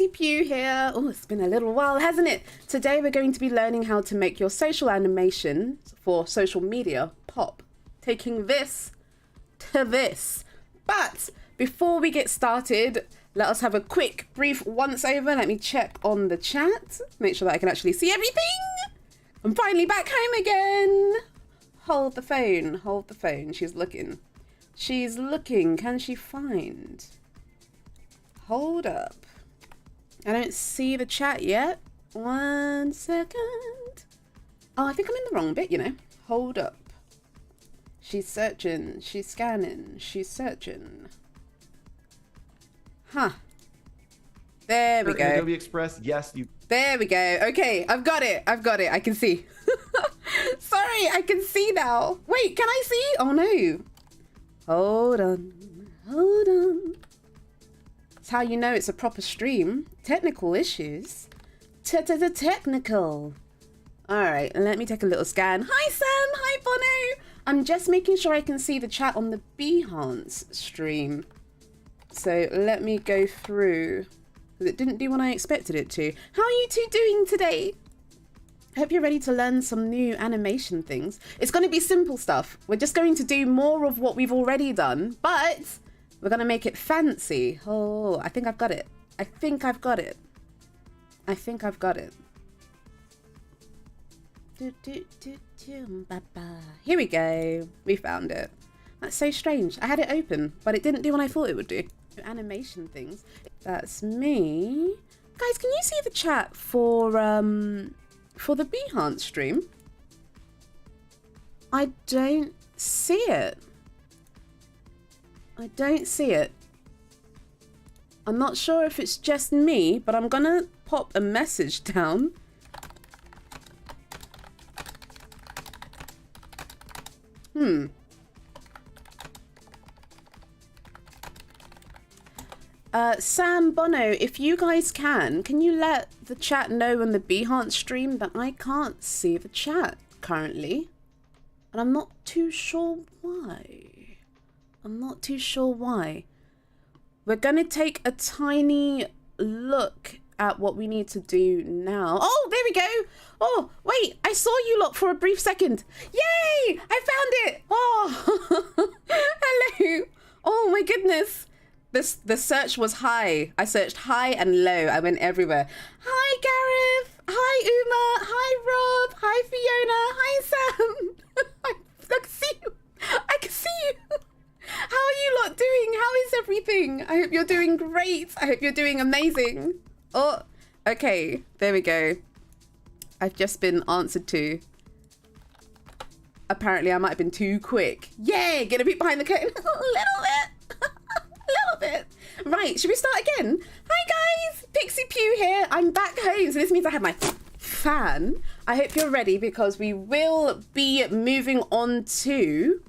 Pixipui here. Oh, it's been a little while, hasn't it? Today we're going to be learning how to make your social animations for social media pop. Taking this to this. But before we get started, let us have a quick, brief once over. Let me check on the chat. Make sure that I can actually see everything. I'm finally back home again. Hold the phone. Hold the phone. She's looking. She's looking. Can she find? Hold up. I don't see the chat yet. 1 second. Oh, I think I'm in the wrong bit, you know. Hold up. She's searching. She's scanning. She's searching. Huh. There we go. Adobe Express, yes, you. There we go. Okay, I've got it. I've got it. I can see. Sorry, I can see now. Wait, can I see? Oh no. Hold on. Hold on. That's how you know it's a proper stream. Technical issues. Technical. All right, let me take a little scan. Hi, Sam. Hi, Bono. I'm just making sure I can see the chat on the Behance stream. So let me go through. It didn't do what I expected it to. How are you two doing today? I hope you're ready to learn some new animation things. It's going to be simple stuff. We're just going to do more of what we've already done, but we're going to make it fancy. Oh, I think I've got it. I think I've got it. I think I've got it. Here we go. We found it. That's so strange. I had it open, but it didn't do what I thought it would do. Animation things. That's me. Guys, can you see the chat for the Behance stream? I don't see it. I don't see it. I'm not sure if it's just me, but I'm gonna pop a message down. Sam, Bono, if you guys can you let the chat know on the Behance stream that I can't see the chat currently? And I'm not too sure why. I'm not too sure why. We're gonna take a tiny look at what we need to do now. Oh, there we go. Oh, wait, I saw you lot for a brief second. Yay, I found it. Oh, hello. Oh my goodness. The search was high. I searched high and low. I went everywhere. Hi, Gareth. Hi, Uma. Hi, Rob. Hi, Fiona. Hi, Sam. I can see you. I can see you. How are you lot doing? How is everything? I hope you're doing great. I hope you're doing amazing. Oh, okay. There we go. I've just been answered to. Apparently, I might have been too quick. Yay! Get a peek behind the curtain. A little bit. A little bit. Right, should we start again? Hi guys, Pixipui here. I'm back home, so this means I have my fan. I hope you're ready because we will be moving on to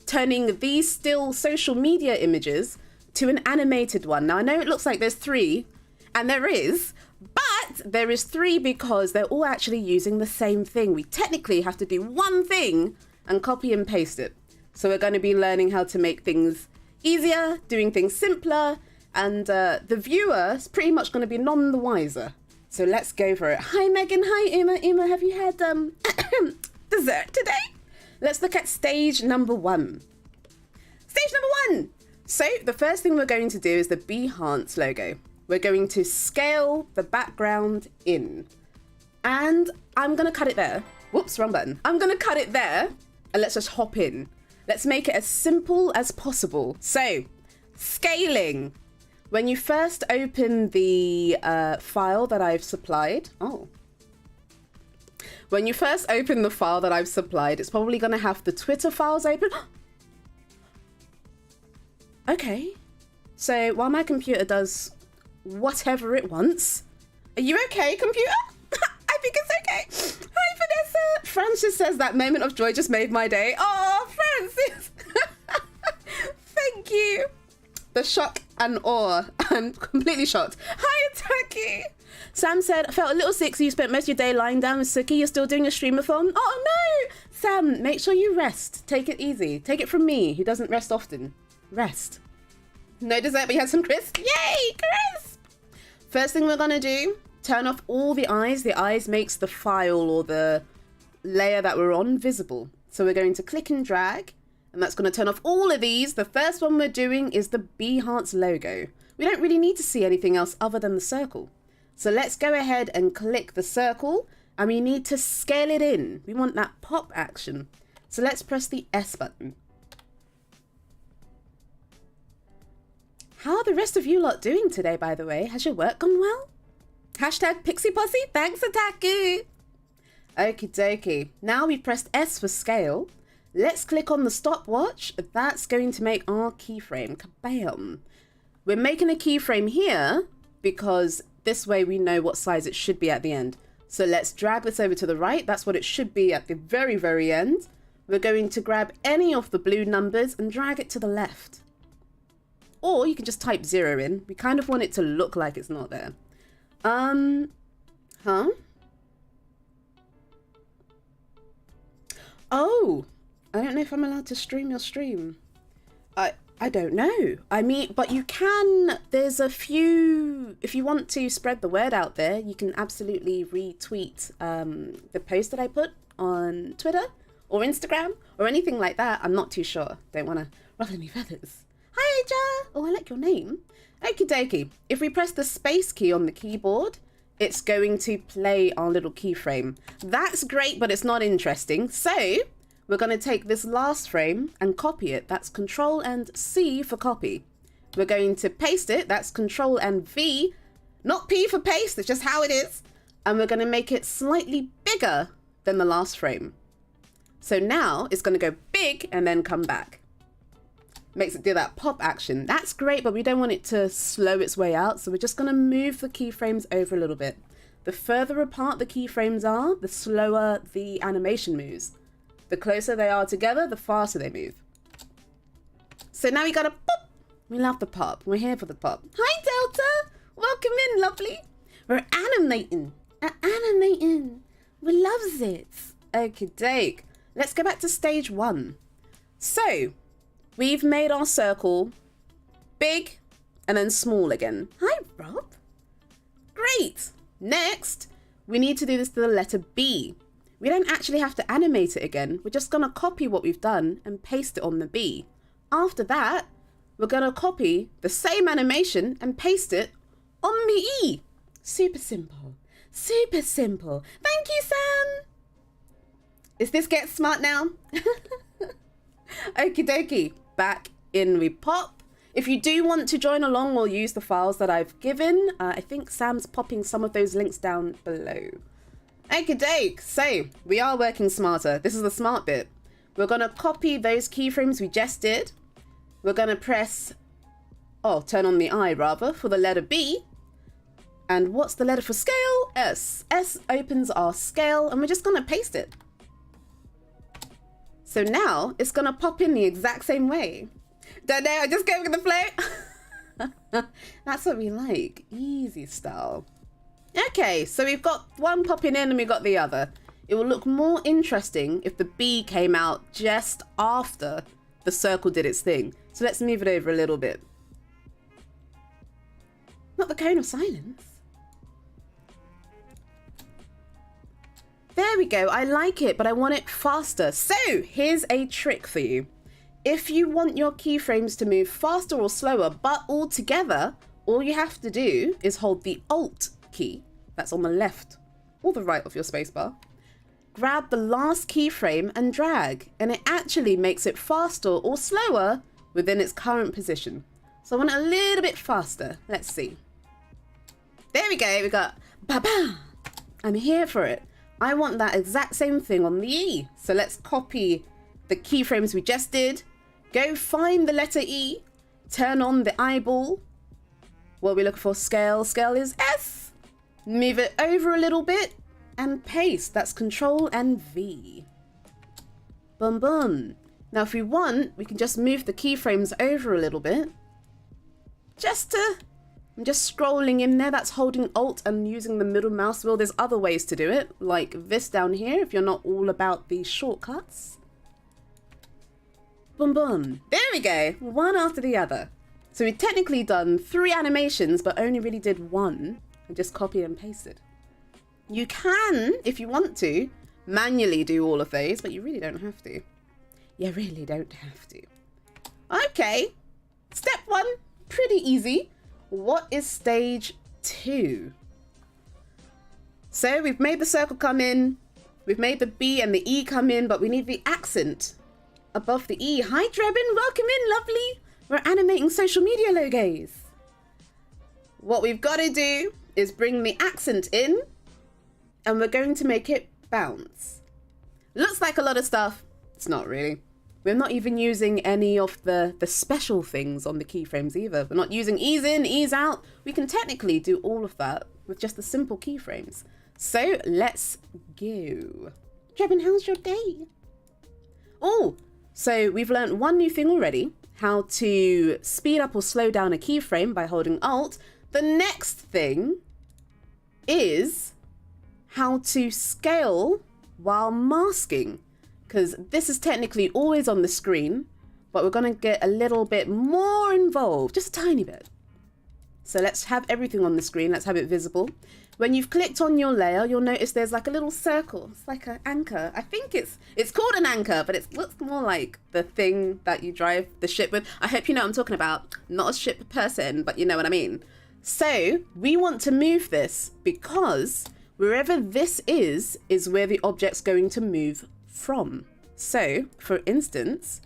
turning these still social media images to an animated one. Now I know it looks like there's 3, and there is, but there is 3 because they're all actually using the same thing. We technically have to do one thing and copy and paste it. So we're going to be learning how to make things easier, doing things simpler, and the viewer is pretty much going to be none the wiser. So let's go for it. Hi Megan, hi Uma. Uma, have you had dessert today? Let's look at stage number 1. Stage number 1. So the first thing we're going to do is the Behance logo. We're going to scale the background in. And I'm going to cut it there. Whoops, wrong button. I'm going to cut it there and let's just hop in. Let's make it as simple as possible. So, scaling. When you first open the file that I've supplied. Oh. When you first open the file that I've supplied, it's probably going to have the Twitter files open. Okay. So, while my computer does whatever it wants. Are you okay, computer? I think it's okay. Hi, Vanessa. Francis says that moment of joy just made my day. Oh, Francis. Thank you. The shock and awe. I'm completely shocked. Hi, Taki. Sam said, I felt a little sick, so you spent most of your day lying down with Suki. You're still doing a streamathon? Oh, no. Sam, make sure you rest. Take it easy. Take it from me, who doesn't rest often. Rest. No dessert, but you had some crisp. Yay, crisp. First thing we're gonna do, turn off all the eyes. The eyes makes the file or the layer that we're on visible. So we're going to click and drag, and that's gonna turn off all of these. The first one we're doing is the Bee Hearts logo. We don't really need to see anything else other than the circle. So let's go ahead and click the circle, and we need to scale it in. We want that pop action. So let's press the S button. How are the rest of you lot doing today, by the way? Has your work gone well? Hashtag Pixie Posse, thanks Ataku. Okie dokie. Now we've pressed S for scale. Let's click on the stopwatch. That's going to make our keyframe. Kabam. We're making a keyframe here because this way we know what size it should be at the end. So let's drag this over to the right. That's what it should be at the very, very end. We're going to grab any of the blue numbers and drag it to the left. Or you can just type 0 in. We kind of want it to look like it's not there. Oh, I don't know if I'm allowed to stream your stream. I don't know. I mean, but you can, there's a few, if you want to spread the word out there, you can absolutely retweet the post that I put on Twitter or Instagram or anything like that. I'm not too sure. Don't want to ruffle any feathers. Hi, Aja. Oh, I like your name. Okie dokie. If we press the space key on the keyboard, it's going to play our little keyframe. That's great, but it's not interesting. So we're going to take this last frame and copy it. That's Control and C for copy. We're going to paste it. That's Control and V. Not P for paste. It's just how it is. And we're going to make it slightly bigger than the last frame. So now it's going to go big and then come back. Makes it do that pop action. That's great, but we don't want it to slow its way out. So we're just going to move the keyframes over a little bit. The further apart the keyframes are, the slower the animation moves. The closer they are together, the faster they move. So now we got a pop. We love the pop. We're here for the pop. Hi, Delta. Welcome in, lovely. We're animating. Animating. We loves it. Okie doke. Let's go back to stage 1. So we've made our circle big and then small again. Hi, Rob. Great. Next, we need to do this to the letter B. We don't actually have to animate it again. We're just going to copy what we've done and paste it on the B. After that, we're going to copy the same animation and paste it on the E. Super simple. Super simple. Thank you, Sam. Is this get smart now? Okie dokie. Back in we pop. If you do want to join along or use the files that I've given, I think Sam's popping some of those links down below. Okie doke. So we are working smarter. This is the smart bit. We're going to copy those keyframes we just did. We're going to press, turn on the I rather, for the letter B. And what's the letter for scale? S. S opens our scale and we're just going to paste it. So now it's going to pop in the exact same way. Don't know, I just go with the flow. That's what we like. Easy style. Okay, so we've got one popping in and we've got the other. It will look more interesting if the B came out just after the circle did its thing. So let's move it over a little bit. Not the cone of silence. There we go. I like it, but I want it faster. So here's a trick for you. If you want your keyframes to move faster or slower, but all together, all you have to do is hold the Alt key, that's on the left or the right of your spacebar. Grab the last keyframe and drag, and it actually makes it faster or slower within its current position. So I want it a little bit faster. Let's see. There we go. We got ba-ba. I'm here for it. I want that exact same thing on the E. So let's copy the keyframes we just did. Go find the letter E. Turn on the eyeball. What are we looking for? Scale. Scale is S. Move it over a little bit and paste. That's Control and V. Boom, boom. Now, if we want, we can just move the keyframes over a little bit. I'm just scrolling in there. That's holding Alt and using the middle mouse wheel. There's other ways to do it, like this down here, if you're not all about the shortcuts. Boom, boom. There we go. One after the other. So we've technically done 3 animations, but only really did 1 and just copied and pasted. You can, if you want to, manually do all of those, but you really don't have to. You really don't have to. Okay, step 1, pretty easy. What is stage 2? So we've made the circle come in, we've made the B and the E come in, but we need the accent above the E. Hi Drebin, welcome in, lovely. We're animating social media logos. What we've got to do is bring the accent in, and we're going to make it bounce. Looks like a lot of stuff. It's not really. We're not even using any of the special things on the keyframes either. We're not using ease in, ease out. We can technically do all of that with just the simple keyframes. So let's go. Drebin, how's your day? Oh, so we've learned one new thing already. How to speed up or slow down a keyframe by holding Alt. The next thing is how to scale while masking, because this is technically always on the screen, but we're going to get a little bit more involved, just a tiny bit. So let's have everything on the screen. Let's have it visible. When you've clicked on your layer, you'll notice there's like a little circle. It's like an anchor. I think it's called an anchor, but it looks more like the thing that you drive the ship with. I hope you know what I'm talking about. Not a ship person, but you know what I mean. So we want to move this because wherever this is where the object's going to move from. So for instance,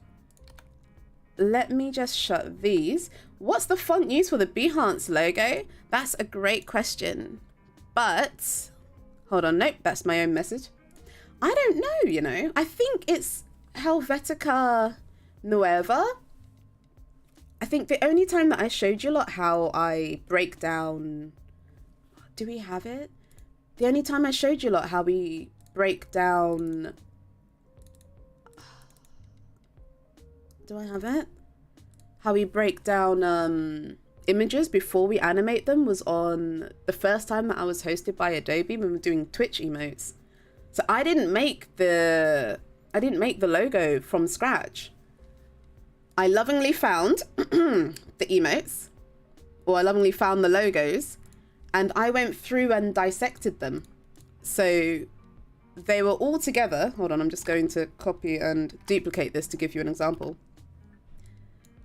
let me just shut these. What's the font used for the Behance logo? That's a great question. But, hold on, nope, that's my own message. I don't know, you know. I think it's Helvetica Nueva. I think the only time that I showed you a lot how I break down... Do we have it? The only time I showed you a lot how we break down... Do I have it? How we break down images before we animate them was on the first time that I was hosted by Adobe when we were doing Twitch emotes. So I didn't make the logo from scratch. I lovingly found the emotes, or I lovingly found the logos, and I went through and dissected them. So they were all together. Hold on, I'm just going to copy and duplicate this to give you an example.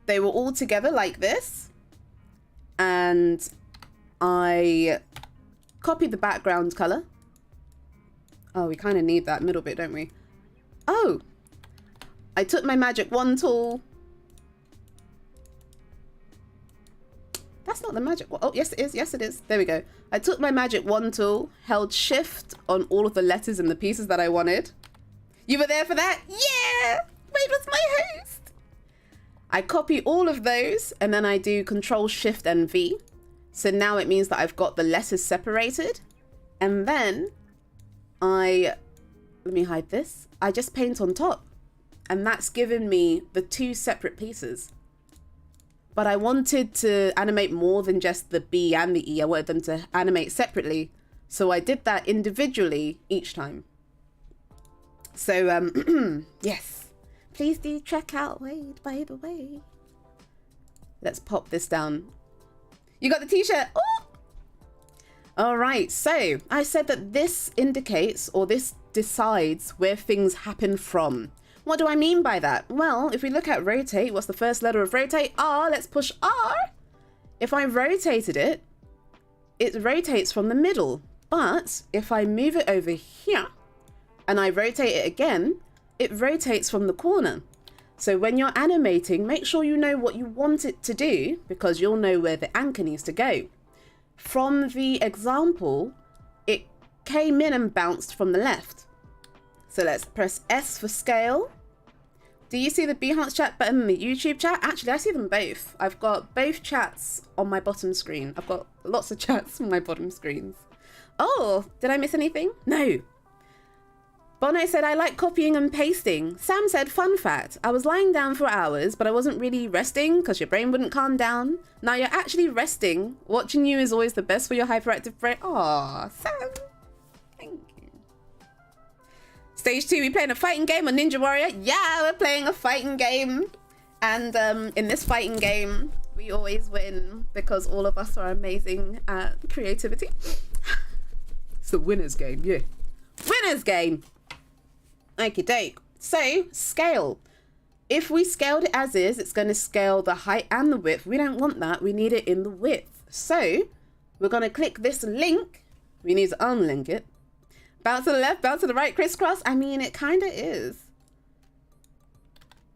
They were all together like this, and I copied the background color. Oh, we kind of need that middle bit, don't we? Oh, I took my magic wand tool. That's not the magic wand. Oh, yes, it is. Yes, it is. There we go. I took my magic wand tool, held shift on all of the letters and the pieces that I wanted. You were there for that? Yeah! Wade was my host. I copy all of those and then I do Control Shift and V. So now it means that I've got the letters separated. And then let me hide this. I just paint on top. And that's given me the 2 separate pieces. But I wanted to animate more than just the B and the E. I wanted them to animate separately. So I did that individually each time. So, yes. Please do check out Wade, by the way. Let's pop this down. You got the t-shirt. Oh! All right, so I said that this indicates, or this decides where things happen from. What do I mean by that? Well, if we look at rotate, what's the first letter of rotate? R, let's push R. If I rotated it, it rotates from the middle. But if I move it over here and I rotate it again, it rotates from the corner. So when you're animating, make sure you know what you want it to do because you'll know where the anchor needs to go. From the example, it came in and bounced from the left. So let's press S for scale. Do you see the Behance chat button and the YouTube chat? Actually, I see them both. I've got both chats on my bottom screen. I've got lots of chats on my bottom screens. Oh, did I miss anything? No. Bono said, I like copying and pasting. Sam said, fun fact, I was lying down for hours, but I wasn't really resting because your brain wouldn't calm down. Now you're actually resting. Watching you is always the best for your hyperactive brain. Aw, Sam. Thank you. Stage 2, we playing a fighting game on Ninja Warrior? Yeah, we're playing a fighting game. And in this fighting game, We always win because all of us are amazing at creativity. It's the winner's game, yeah. Winner's game. Okie doke. So, scale. If we scaled it as is, it's going to scale the height and the width. We don't want that. We need it in the width. So, we're going to click this link. We need to unlink it. Bounce to the left, bounce to the right, crisscross. I mean, it kind of is.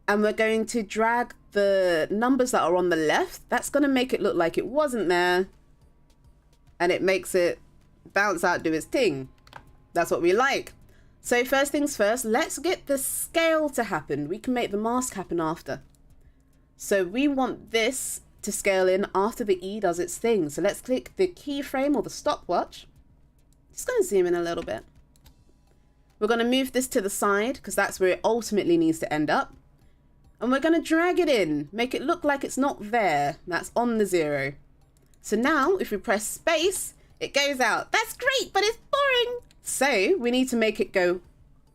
And we're going to drag the numbers that are on the left. That's going to make it look like it wasn't there. And it makes it bounce out, do its thing. That's what we like. So first things first, let's get the scale to happen. We can make the mask happen after. So we want this to scale in after the E does its thing. So let's click the keyframe or the stopwatch. Just going to zoom in a little bit. We're going to move this to the side because that's where it ultimately needs to end up. And we're going to drag it in, make it look like it's not there. That's on the 0. So now if we press space, it goes out. That's great, but it's boring. So we need to make it go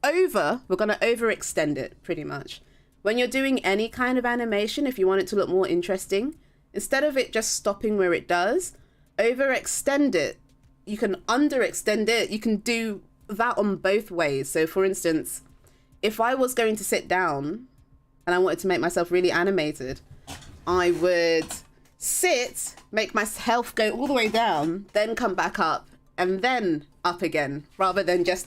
over. We're going to overextend it pretty much. When you're doing any kind of animation, if you want it to look more interesting, instead of it just stopping where it does, overextend it. You can underextend it. You can do that on both ways. So for instance, if I was going to sit down and I wanted to make myself really animated, I would sit, make myself go all the way down, then come back up, and then up again, rather than just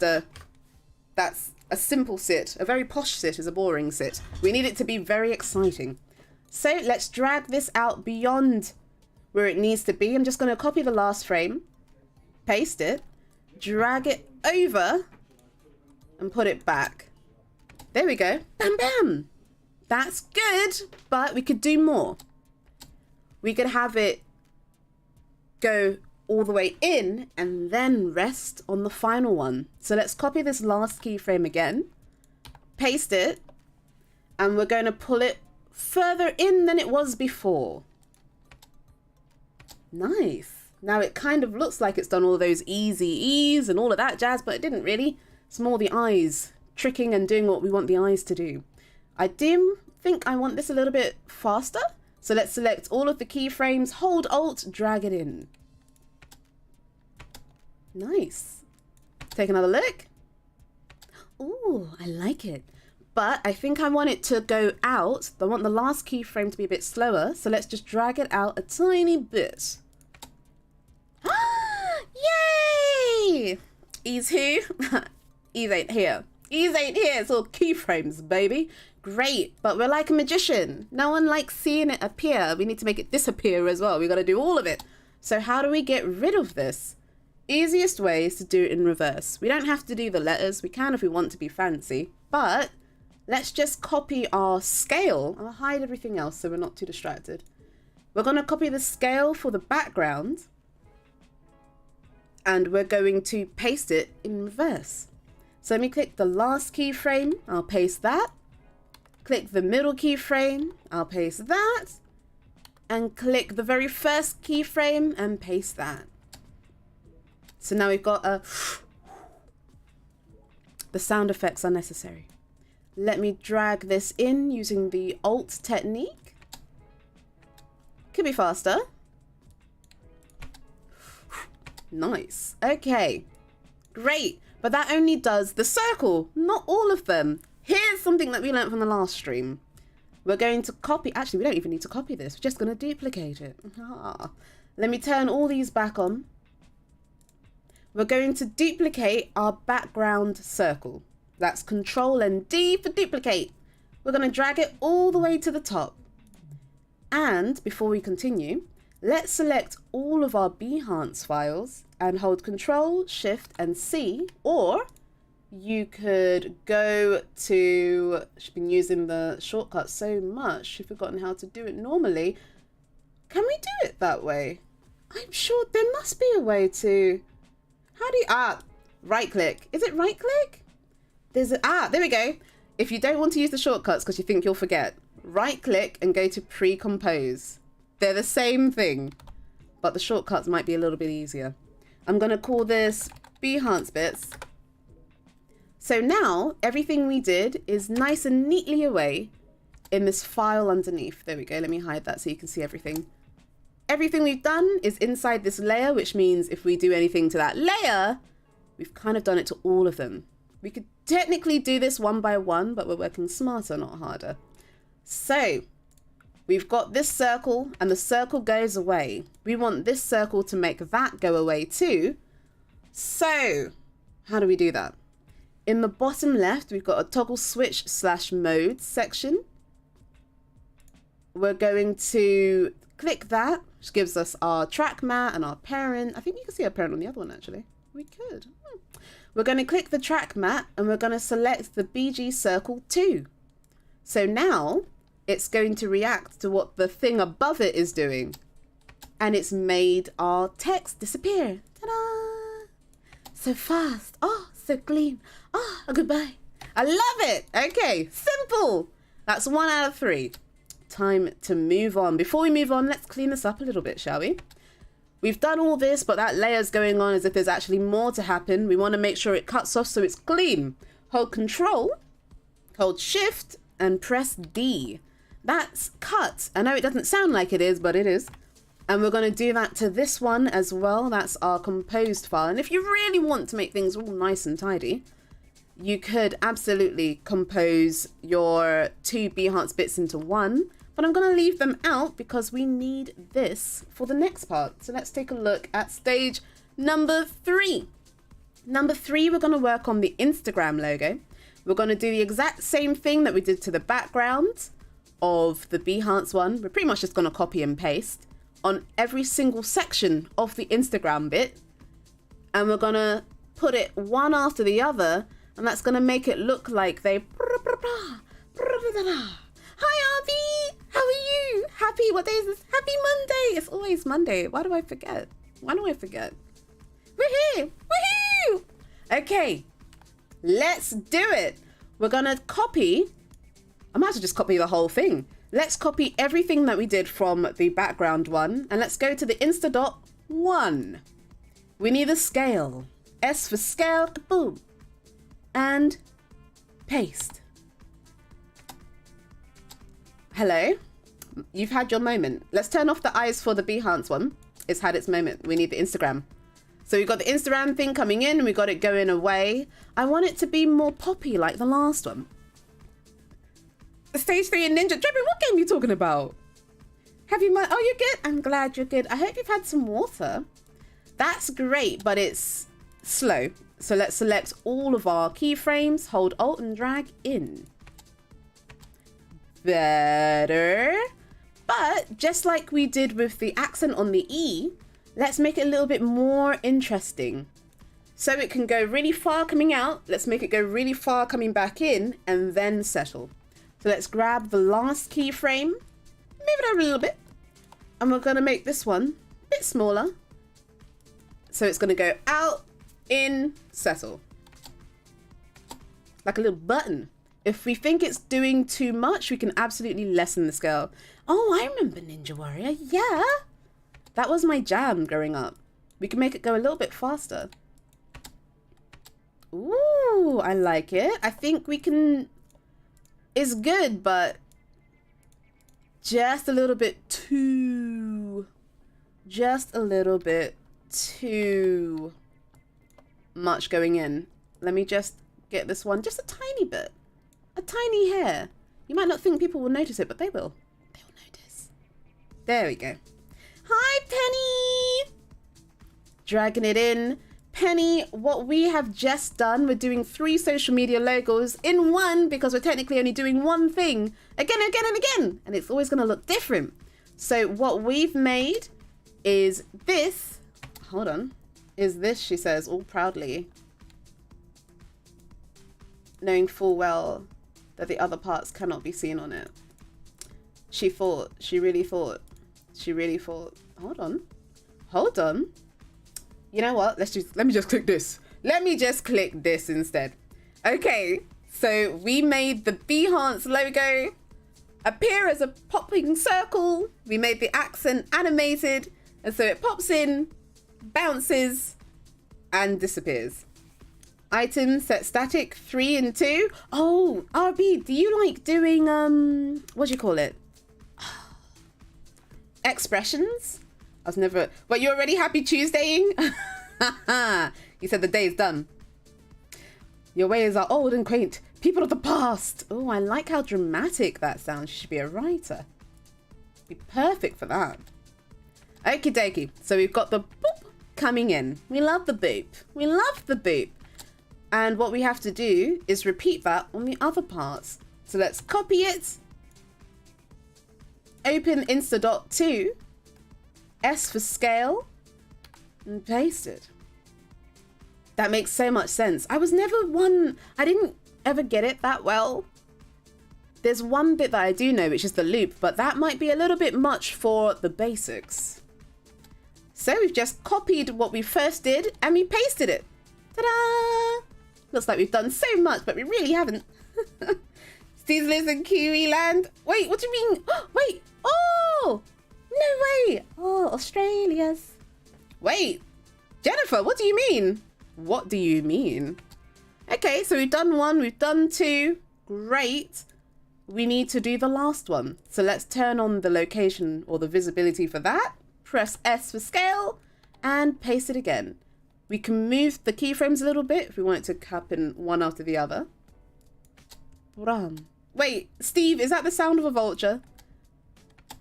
that's a simple sit. A very posh sit is a boring sit. We need it to be very exciting. So let's drag this out beyond where it needs to be. I'm just going to copy the last frame, paste it, drag it over, and put it back. There we go. Bam, bam. That's good, but we could do more. We could have it go all the way in and then rest on the final one. So let's copy this last keyframe again, paste it, and we're going to pull it further in than it was before. Nice. Now it kind of looks like it's done all those easy E's and all of that jazz, but it didn't really. It's more the eyes tricking and doing what we want the eyes to do. I do think I want this a little bit faster. So let's select all of the keyframes, hold Alt, drag it in. Nice. Take another look. Ooh, I like it. But I think I want it to go out. I want the last keyframe to be a bit slower. So let's just drag it out a tiny bit. Yay! Ease who? Ease ain't here. Ease ain't here. It's all keyframes, baby. Great, but we're like a magician. No one likes seeing it appear. We need to make it disappear as well. We got to do all of it. So how do we get rid of this? Easiest way is to do it in reverse. We don't have to do the letters. We can if we want to be fancy, but let's just copy our scale. I'll hide everything else so we're not too distracted. We're going to copy the scale for the background and we're going to paste it in reverse. So let me click the last keyframe. I'll paste that. Click the middle keyframe. I'll paste that. And click the very first keyframe and paste that. So now we've got the sound effects are necessary. Let me drag this in using the Alt technique. Could be faster. Nice. Okay. Great. But that only does the circle, not all of them. Here's something that we learned from the last stream. We're going to copy. Actually, we don't even need to copy this. We're just going to duplicate it. Let me turn all these back on. We're going to duplicate our background circle. That's Control and D for duplicate. We're going to drag it all the way to the top. And before we continue, let's select all of our Behance files and hold Control, Shift and C, or you could go to, I've been using the shortcut so much, I've forgotten how to do it normally. Can we do it that way? I'm sure there must be a way to, how do you, right click. Is it right click? There's a, there we go. If you don't want to use the shortcuts because you think you'll forget, right click and go to Precompose. They're the same thing, but the shortcuts might be a little bit easier. I'm going to call this Behance bits. So now everything we did is nice and neatly away in this file underneath. There we go. Let me hide that so you can see everything. everything we've done is inside this layer, which means if we do anything to that layer, we've kind of done it to all of them. We could technically do this one by one, but we're working smarter, not harder. So we've got this circle and the circle goes away. We want this circle to make that go away too. So how do we do that? In the bottom left, we've got a toggle switch / mode section. We're going to click that, which gives us our track mat and our parent. I think you can see our parent on the other one, actually. We could. We're going to click the track mat and we're going to select the BG circle 2. So now it's going to react to what the thing above it is doing. And it's made our text disappear. Ta-da! So fast. Oh, so clean. Oh, goodbye. I love it. Okay, simple. That's 1 out of 3. Time to move on. Before we move on, let's clean this up a little bit, shall we? We've done all this, but that layer's going on as if there's actually more to happen. We want to make sure it cuts off so it's clean. Hold Control, hold Shift, and press D. That's cut. I know it doesn't sound like it is, but it is. And we're going to do that to this one as well. That's our composed file. And if you really want to make things all nice and tidy, you could absolutely compose your 2 Behance bits into one. But I'm going to leave them out because we need this for the next part. So let's take a look at stage number 3. Number 3, we're going to work on the Instagram logo. We're going to do the exact same thing that we did to the background of the Behance one. We're pretty much just going to copy and paste on every single section of the Instagram bit. And we're going to put it one after the other. And that's going to make it look like they... Hi, Arby! How are you? Happy, what day is this? Happy Monday! It's always Monday. Why do I forget? Why do I forget? We're here! Woohoo! Okay, let's do it. We're gonna copy. I might as well just copy the whole thing. Let's copy everything that we did from the background one. And let's go to the Insta dot 1. We need a scale. S for scale, kaboom. And paste. Hello, you've had your moment. Let's turn off the eyes for the Behance one. It's had its moment. We need the Instagram. So we've got the Instagram thing coming in and we've got it going away. I want it to be more poppy like the last one. Stage 3 in Ninja. Drebin, what game are you talking about? Have you... Oh, you're good? I'm glad you're good. I hope you've had some water. That's great, but it's slow. So let's select all of our keyframes, hold Alt and drag in. Better. But just like we did with the accent on the E, let's make it a little bit more interesting. So it can go really far coming out. Let's make it go really far coming back in and then settle. So let's grab the last keyframe, move it over a little bit. And we're going to make this one a bit smaller. So it's going to go out, in, settle. Like a little button. If we think it's doing too much, we can absolutely lessen the scale. Oh, I remember Ninja Warrior. Yeah. That was my jam growing up. We can make it go a little bit faster. Ooh, I like it. I think we can... It's good, but just a little bit too... Just a little bit too much going in. Let me just get this one just a tiny bit. A tiny hair. You might not think people will notice it, but they will. They will notice. There we go. Hi, Penny! Dragging it in. Penny, what we have just done, we're doing 3 social media logos in one because we're technically only doing one thing again and again and again. And it's always going to look different. So what we've made is this. Hold on. Is this, she says, all proudly. Knowing full well that the other parts cannot be seen on it. She thought. She really thought. She really thought. Hold on. Hold on. You know what? Let me just click this. Let me just click this instead. Okay. So we made the Behance logo appear as a popping circle. We made the accent animated. And so it pops in, bounces, and disappears. Item set static 3 and 2. Oh, RB, do you like doing what do you call it? Expressions? I was never... But you're already happy Tuesdaying? You said the day is done. Your ways are old and quaint. People of the past. Oh, I like how dramatic that sounds. You should be a writer. Be perfect for that. Okie dokie. So we've got the boop coming in. We love the boop. We love the boop. And what we have to do is repeat that on the other parts. So let's copy it. Open Instadot 2. S for scale. And paste it. That makes so much sense. I didn't ever get it that well. There's one bit that I do know, which is the loop, but that might be a little bit much for the basics. So we've just copied what we first did and we pasted it. Ta-da! Looks like we've done so much, but we really haven't. Steve lives in Kiwi land. Wait, what do you mean? Wait, oh, no way. Oh, Australia's. Wait, Jennifer, what do you mean? What do you mean? Okay, so we've done 1, we've done 2. Great. We need to do the last one. So let's turn on the location or the visibility for that. Press S for scale and paste it again. We can move the keyframes a little bit if we want it to happen one after the other. Wait, Steve, is that the sound of a vulture?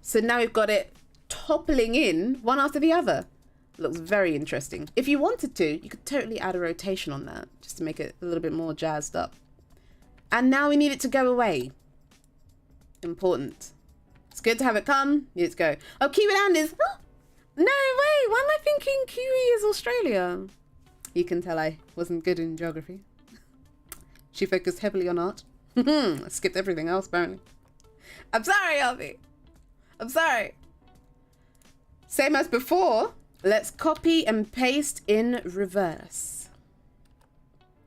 So now we've got it toppling in one after the other. Looks very interesting. If you wanted to, you could totally add a rotation on that just to make it a little bit more jazzed up. And now we need it to go away. Important. It's good to have it come. Need it to go. Oh, Kiwi land is... No way. Why am I thinking Kiwi is Australia? You can tell I wasn't good in geography. She focused heavily on art. I skipped everything else, apparently. I'm sorry, Alfie. I'm sorry. Same as before. Let's copy and paste in reverse.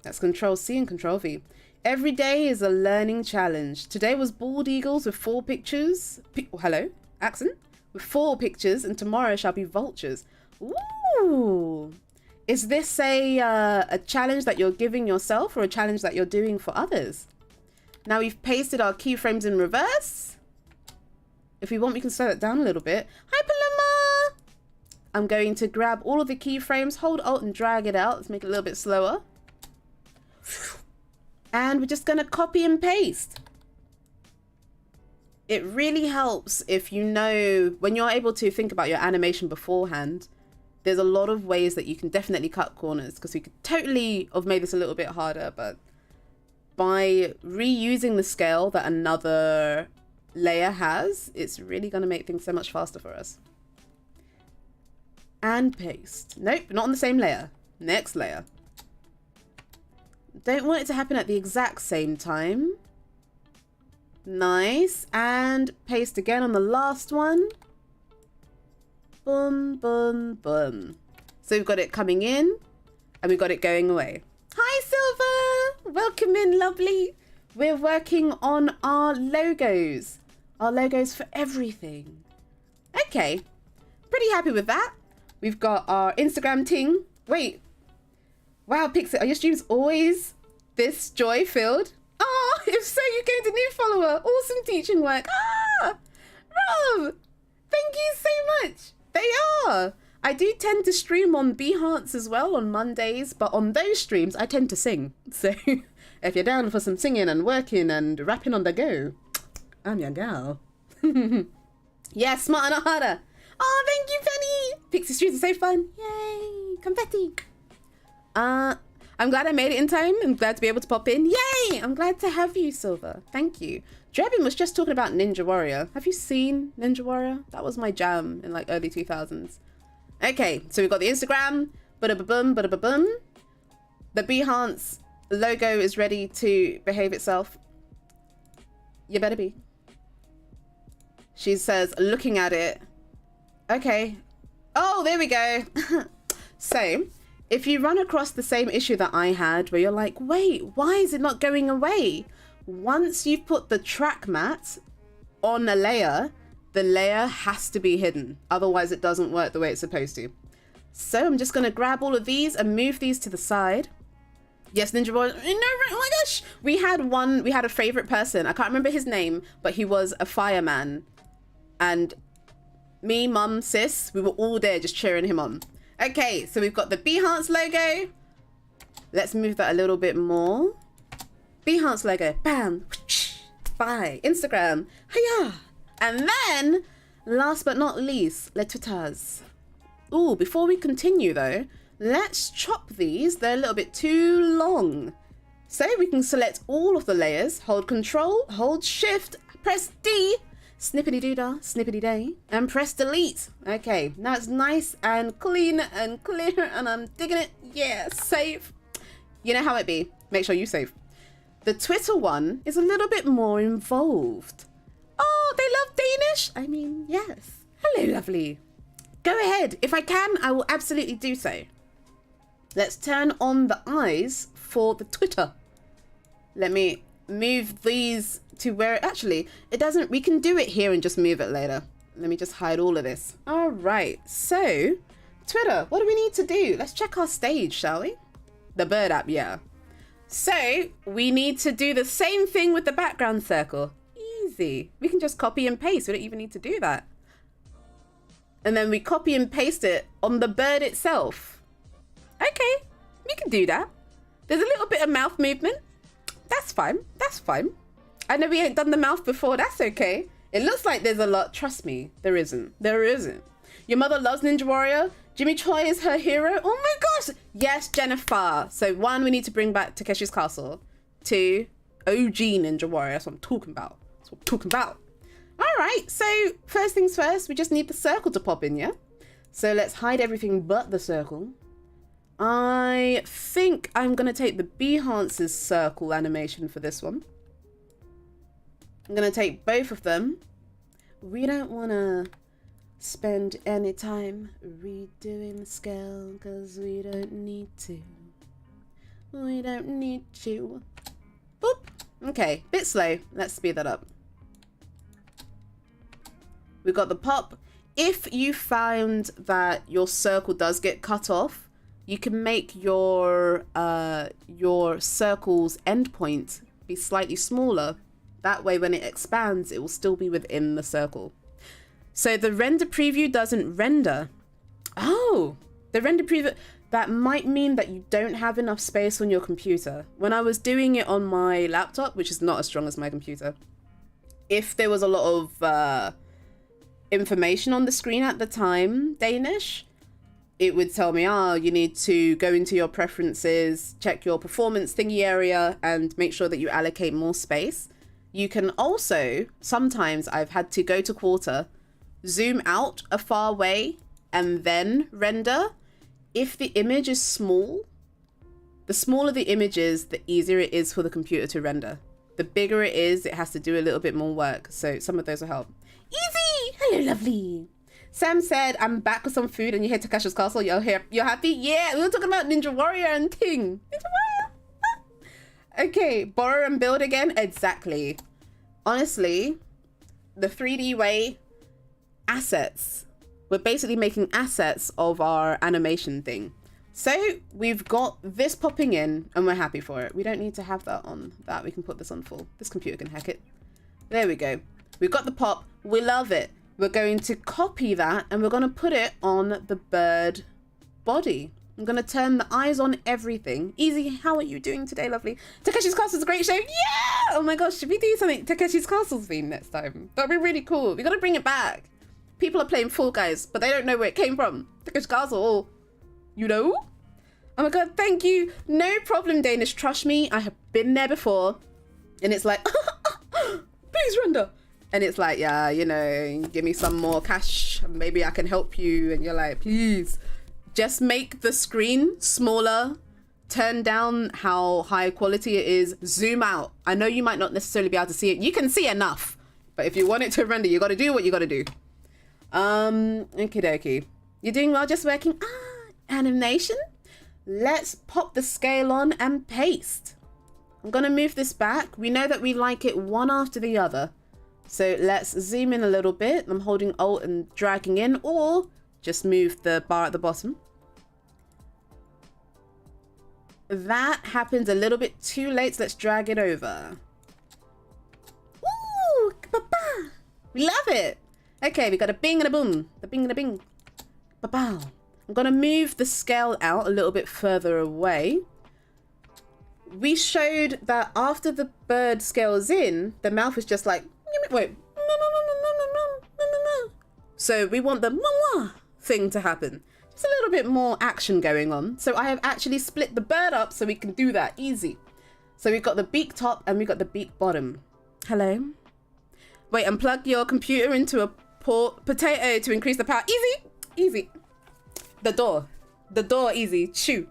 That's Control C and Control V. Every day is a learning challenge. Today was bald eagles with 4 pictures. Hello, accent. With 4 pictures, and tomorrow shall be vultures. Ooh. Is this a challenge that you're giving yourself or a challenge that you're doing for others? Now we've pasted our keyframes in reverse. If we want, we can slow it down a little bit. Hi, Paloma. I'm going to grab all of the keyframes, hold Alt and drag it out. Let's make it a little bit slower. And we're just going to copy and paste. It really helps if you know, when you're able to think about your animation beforehand, there's a lot of ways that you can definitely cut corners, because we could totally have made this a little bit harder, but by reusing the scale that another layer has, it's really going to make things so much faster for us. And paste. Nope, not on the same layer. Next layer. Don't want it to happen at the exact same time. Nice. And paste again on the last one. Boom, boom, boom. So we've got it coming in and we've got it going away. Hi, Silver. Welcome in, lovely. We're working on our logos. Our logos for everything. Okay. Pretty happy with that. We've got our Instagram ting. Wait. Wow, Pixie, are your streams always this joy-filled? Oh, if so, you gained a new follower. Awesome teaching work. Ah, Rob, thank you so much. They are. I do tend to stream on Behance as well on Mondays, but on those streams, I tend to sing. So if you're down for some singing and working and rapping on the go, I'm your gal. Yeah, smarter, not harder. Oh, thank you, Penny. Pixie streams are so fun. Yay, confetti. I'm glad I made it in time. I'm glad to be able to pop in. Yay! I'm glad to have you, Silver. Thank you. Drebin was just talking about Ninja Warrior. Have you seen Ninja Warrior? That was my jam in like early 2000s. Okay, so we've got the Instagram. Bada-ba-boom, bada-ba-boom. The Behance logo is ready to behave itself. You better be. She says, looking at it. Okay. Oh, there we go. So, if you run across the same issue that I had, where you're like, wait, why is it not going away? Once you've put the track mat on a layer, the layer has to be hidden. Otherwise, it doesn't work the way it's supposed to. So I'm just going to grab all of these and move these to the side. Yes, Ninja Boy. No, oh my gosh. We had a favorite person. I can't remember his name, but he was a fireman. And Me, mum, sis, we were all there just cheering him on. Okay, so we've got the Behance logo. Let's move that a little bit more. Behance logo, bam, bye. Instagram, hiya. And then, last but not least, les Twitters. Ooh, before we continue though, let's chop these. They're a little bit too long. So we can select all of the layers, hold Control, hold Shift, press D, snippity-doo-dah, snippity-day, and press delete. Okay, now it's nice and clean and clear, and I'm digging it. Yeah, save. You know how it be. Make sure you save. The Twitter one is a little bit more involved. Oh, they love Danish? I mean, yes. Hello, lovely. Go ahead. If I can, I will absolutely do so. Let's turn on the eyes for the Twitter. Let me move these to where actually it doesn't. We can do it here and just move it later. Let me just hide all of this. All right. So Twitter, what do we need to do? Let's check our stage, shall we? The bird app. Yeah. So we need to do the same thing with the background circle. Easy. We can just copy and paste. We don't even need to do that. And then we copy and paste it on the bird itself. Okay, we can do that. There's a little bit of mouth movement. That's fine. That's fine. I know we ain't done the mouth before. That's okay. It looks like there's a lot. Trust me, there isn't. There isn't. Your mother loves Ninja Warrior. Jimmy Choi is her hero. Oh my gosh. Yes, Jennifer. So 1, we need to bring back Takeshi's Castle. 2, OG Ninja Warrior. That's what I'm talking about. That's what I'm talking about. All right. So first things first, we just need the circle to pop in, yeah? So let's hide everything but the circle. I think I'm going to take the Behance's circle animation for this one. I'm going to take both of them. We don't want to spend any time redoing the scale because we don't need to. We don't need to. Boop. Okay, bit slow. Let's speed that up. We got the pop. If you found that your circle does get cut off, you can make your circle's endpoint be slightly smaller. That way, when it expands, it will still be within the circle. So the render preview doesn't render. Oh, the render preview, that might mean that you don't have enough space on your computer. When I was doing it on my laptop, which is not as strong as my computer, if there was a lot of information on the screen at the time, Danish, it would tell me, you need to go into your preferences, check your performance thingy area, and make sure that you allocate more space. You can also, sometimes I've had to go to quarter, zoom out a far way, and then render. If the image is small, the smaller the image is, the easier it is for the computer to render. The bigger it is, it has to do a little bit more work. So some of those will help. Easy! Hello, lovely. Sam said, I'm back with some food and you head to Kasha's Castle. You're happy? Yeah, we were talking about Ninja Warrior and Ting. Ninja Warrior. Okay, borrow and build again. Exactly. Honestly, the 3D way, assets. We're basically making assets of our animation thing. So we've got this popping in and we're happy for it. We don't need to have that on that. We can put this on full. This computer can hack it. There we go. We've got the pop. We love it. We're going to copy that and we're going to put it on the bird body. I'm going to turn the eyes on everything. Easy, how are you doing today, lovely? Takeshi's Castle is a great show. Yeah! Oh my gosh, should we do something Takeshi's Castle theme next time? That'd be really cool. We got to bring it back. People are playing Fall Guys, but they don't know where it came from. Takeshi's Castle, you know? Oh my god, thank you. No problem, Danish. Trust me, I have been there before. And it's like, please render. And it's like, yeah, you know, give me some more cash. Maybe I can help you. And you're like, please, just make the screen smaller. Turn down how high quality it is. Zoom out. I know you might not necessarily be able to see it. You can see enough. But if you want it to render, you got to do what you got to do. Okie dokie. You're doing well, just working. Animation. Let's pop the scale on and paste. I'm going to move this back. We know that we like it one after the other. So let's zoom in a little bit. I'm holding Alt and dragging in, or just move the bar at the bottom. That happened a little bit too late, so let's drag it over. Ooh, we love it. Okay, we got a bing and a boom. The bing and a bing. Ba-bow. I'm going to move the scale out a little bit further away. We showed that after the bird scales in, the mouth is just like, wait. So we want the thing to happen. Just a little bit more action going on. So I have actually split the bird up so we can do that easy. So we've got the beak top and we've got the beak bottom. Hello? Wait, and plug your computer into a potato to increase the power. Easy, easy. The door, easy. Shoo.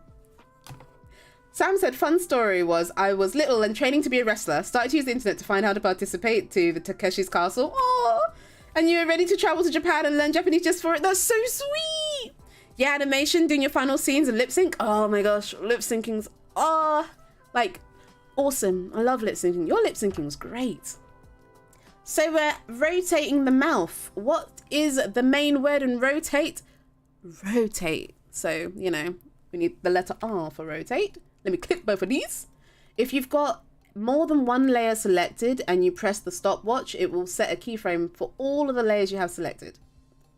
Sam said, fun story was I was little and training to be a wrestler. Started to use the internet to find how to participate to the Takeshi's Castle. Oh, and you were ready to travel to Japan and learn Japanese just for it. That's so sweet. Yeah, animation, doing your final scenes and lip sync. Oh my gosh, lip syncing's like awesome. I love lip syncing. Your lip syncing was great. So we're rotating the mouth. What is the main word in rotate? Rotate. So, you know, we need the letter R for rotate. Let me click both of these. If you've got more than one layer selected and you press the stopwatch, it will set a keyframe for all of the layers you have selected.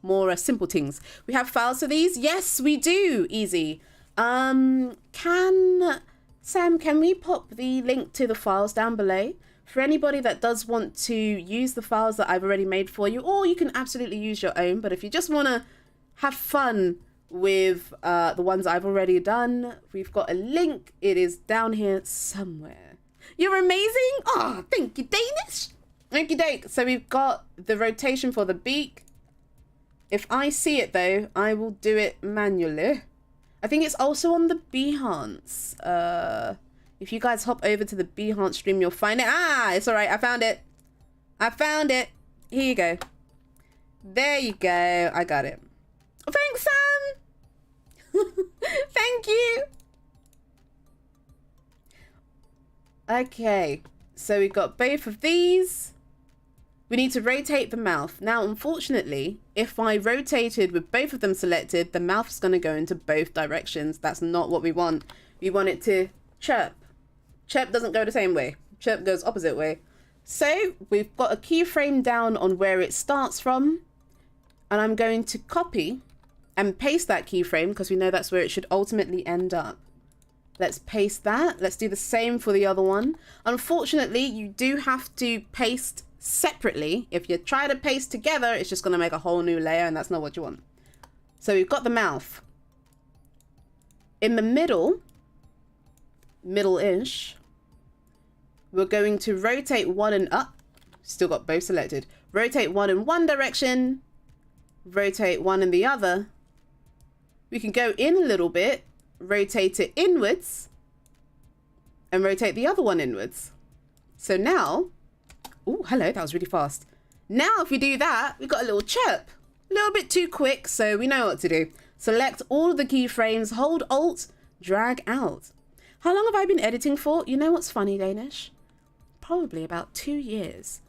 More simple things. We have files for these? Yes, we do. Easy. Sam, can we pop the link to the files down below? For anybody that does want to use the files that I've already made for you, or you can absolutely use your own, but if you just want to have fun with the ones I've already done, we've got a link. It is down here somewhere. You're amazing. Oh, thank you, Danish. Thank you, Dake. So we've got the rotation for the beak. If I see it though, I will do it manually. I think it's also on the Behance. If you guys hop over to the Behance stream, you'll find it. Ah, it's all right. I found it. I found it. Here you go. There you go. I got it. Thanks, Sam. Thank you. Okay. So we've got both of these. We need to rotate the mouth. Now, unfortunately, if I rotated with both of them selected, the mouth's going to go into both directions. That's not what we want. We want it to chirp. Chirp doesn't go the same way. Chirp goes opposite way. So we've got a keyframe down on where it starts from. And I'm going to copy and paste that keyframe because we know that's where it should ultimately end up. Let's paste that. Let's do the same for the other one. Unfortunately, you do have to paste separately. If you try to paste together, it's just going to make a whole new layer and that's not what you want. So we've got the mouth. In the middle-ish, we're going to rotate one and up. Still got both selected. Rotate one in one direction. Rotate one in the other. We can go in a little bit, rotate it inwards, and rotate the other one inwards. So now, oh, hello, that was really fast. Now if we do that, we've got a little chirp. A little bit too quick, so we know what to do. Select all of the keyframes, hold Alt, drag out. How long have I been editing for? You know what's funny, Danish? Probably about 2 years.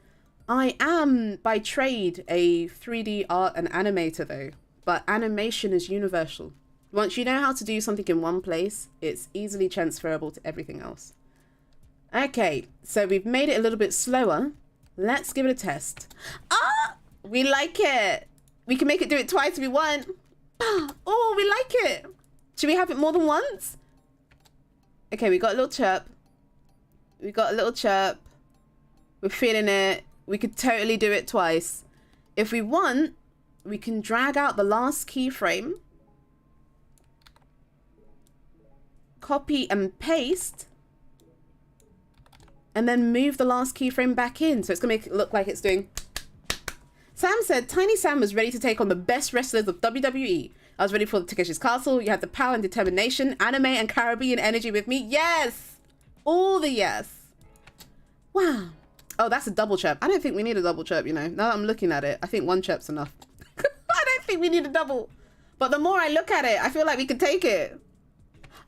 I am, by trade, a 3D art and animator though, but animation is universal. Once you know how to do something in one place, it's easily transferable to everything else. Okay, so we've made it a little bit slower. Let's give it a test. Ah, we like it. We can make it do it twice if we want. Oh, we like it. Should we have it more than once? Okay, we got a little chirp. We got a little chirp. We're feeling it. We could totally do it twice. If we want, we can drag out the last keyframe. Copy and paste. And then move the last keyframe back in. So it's going to make it look like it's doing... Sam said, Tiny Sam was ready to take on the best wrestlers of WWE. I was ready for the Takeshi's Castle. You had the power and determination, anime and Caribbean energy with me. Yes! All the yes. Wow. Oh, that's a double chirp. I don't think we need a double chirp, you know. Now that I'm looking at it, I think one chirp's enough. I don't think we need a double. But the more I look at it, I feel like we could take it.